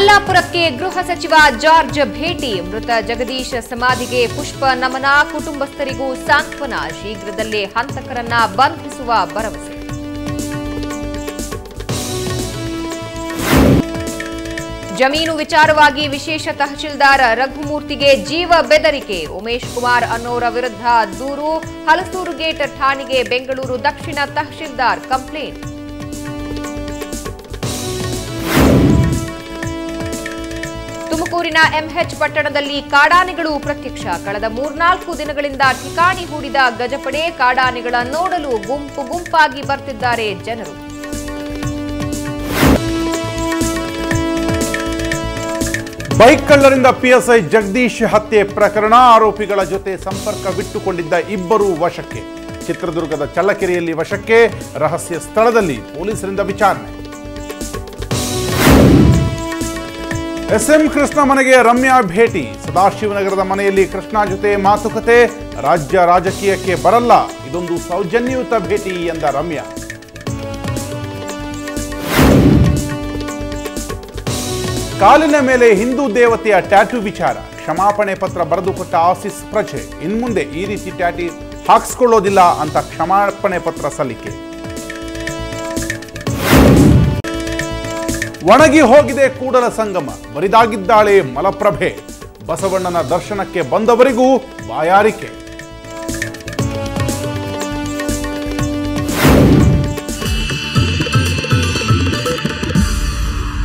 ಮಲ್ಲಾಪುರಕ್ಕೆ ಗೃಹ ಸಚಿವ ಜಾರ್ಜ್ ಭೇಟಿ. ಮೃತ ಜಗದೀಶ್ ಸಮಾಧಿಗೆ ಪುಷ್ಪ ನಮನ. ಕುಟುಂಬಸ್ಥರಿಗೂ ಸಾಂತ್ವನ. ಶೀಘ್ರದಲ್ಲೇ ಹಂತಕರನ್ನ ಬಂಧಿಸುವ ಭರವಸೆ. ಜಮೀನು ವಿಚಾರವಾಗಿ ವಿಶೇಷ ತಹಶೀಲ್ದಾರ್ ರಘುಮೂರ್ತಿಗೆ ಜೀವ ಬೆದರಿಕೆ. ಉಮೇಶ್ ಕುಮಾರ್ ಅನ್ನೋರ ವಿರುದ್ಧ ದೂರು. ಹಲಸೂರು ಗೇಟ್ ಠಾಣೆಗೆ ಬೆಂಗಳೂರು ದಕ್ಷಿಣ ತಹಶೀಲ್ದಾರ್ ಕಂಪ್ಲೇಂಟ್. ತುಮಕೂರಿನ ಎಂಎಚ್ ಪಟ್ಟಣದಲ್ಲಿ ಕಾಡಾನೆಗಳು ಪ್ರತ್ಯಕ್ಷ. ಕಳೆದ 3-4 ದಿನಗಳಿಂದ ಠಿಕಾಣಿ ಹೂಡಿದ ಗಜಪಡೆ. ಕಾಡಾನೆಗಳ ನೋಡಲು ಗುಂಪು ಗುಂಪಾಗಿ ಬರ್ತಿದ್ದಾರೆ ಜನರು. ಬೈಕ್ ಕಳ್ಳರಿಂದ ಪಿಎಸ್ಐ ಜಗದೀಶ್ ಹತ್ಯೆ ಪ್ರಕರಣ. ಆರೋಪಿಗಳ ಜೊತೆ ಸಂಪರ್ಕವಿಟ್ಟುಕೊಂಡಿದ್ದ ಇಬ್ಬರು ವಶಕ್ಕೆ. ಚಿತ್ರದುರ್ಗದ ಚಳ್ಳಕೆರೆಯಲ್ಲಿ ವಶಕ್ಕೆ. ರಹಸ್ಯ ಸ್ಥಳದಲ್ಲಿ ಪೊಲೀಸರಿಂದ ವಿಚಾರಣೆ. ಎಸ್ಎಂ ಕೃಷ್ಣ ಮನೆಗೆ ರಮ್ಯಾ ಭೇಟಿ. ಸದಾಶಿವನಗರದ ಮನೆಯಲ್ಲಿ ಕೃಷ್ಣ ಜೊತೆ ಮಾತುಕತೆ. ರಾಜ್ಯ ರಾಜಕೀಯಕ್ಕೆ ಬರಲ್ಲ, ಇದೊಂದು ಸೌಜನ್ಯಯುತ ಭೇಟಿ ಎಂದ ರಮ್ಯಾ. ಕಾಲಿನ ಮೇಲೆ ಹಿಂದೂ ದೇವತೆಯ ಟ್ಯಾಟೂ ವಿಚಾರ. ಕ್ಷಮಾಪಣೆ ಪತ್ರ ಬರೆದುಕೊಟ್ಟ ಆಸೀಸ್ ಪ್ರಜೆ. ಇನ್ಮುಂದೆ ಈ ರೀತಿ ಟ್ಯಾಟೂ ಹಾಕಿಸ್ಕೊಳ್ಳೋದಿಲ್ಲ ಅಂತ ಕ್ಷಮಾಪಣೆ ಪತ್ರ ಸಲ್ಲಿಕೆ. ಒಣಗಿ ಹೋಗಿದೆ ಕೂಡಲ ಸಂಗಮ. ಬರಿದಾಗಿದ್ದಾಳೆ ಮಲಪ್ರಭೆ. ಬಸವಣ್ಣನ ದರ್ಶನಕ್ಕೆ ಬಂದವರಿಗೂ ಬಾಯಾರಿಕೆ.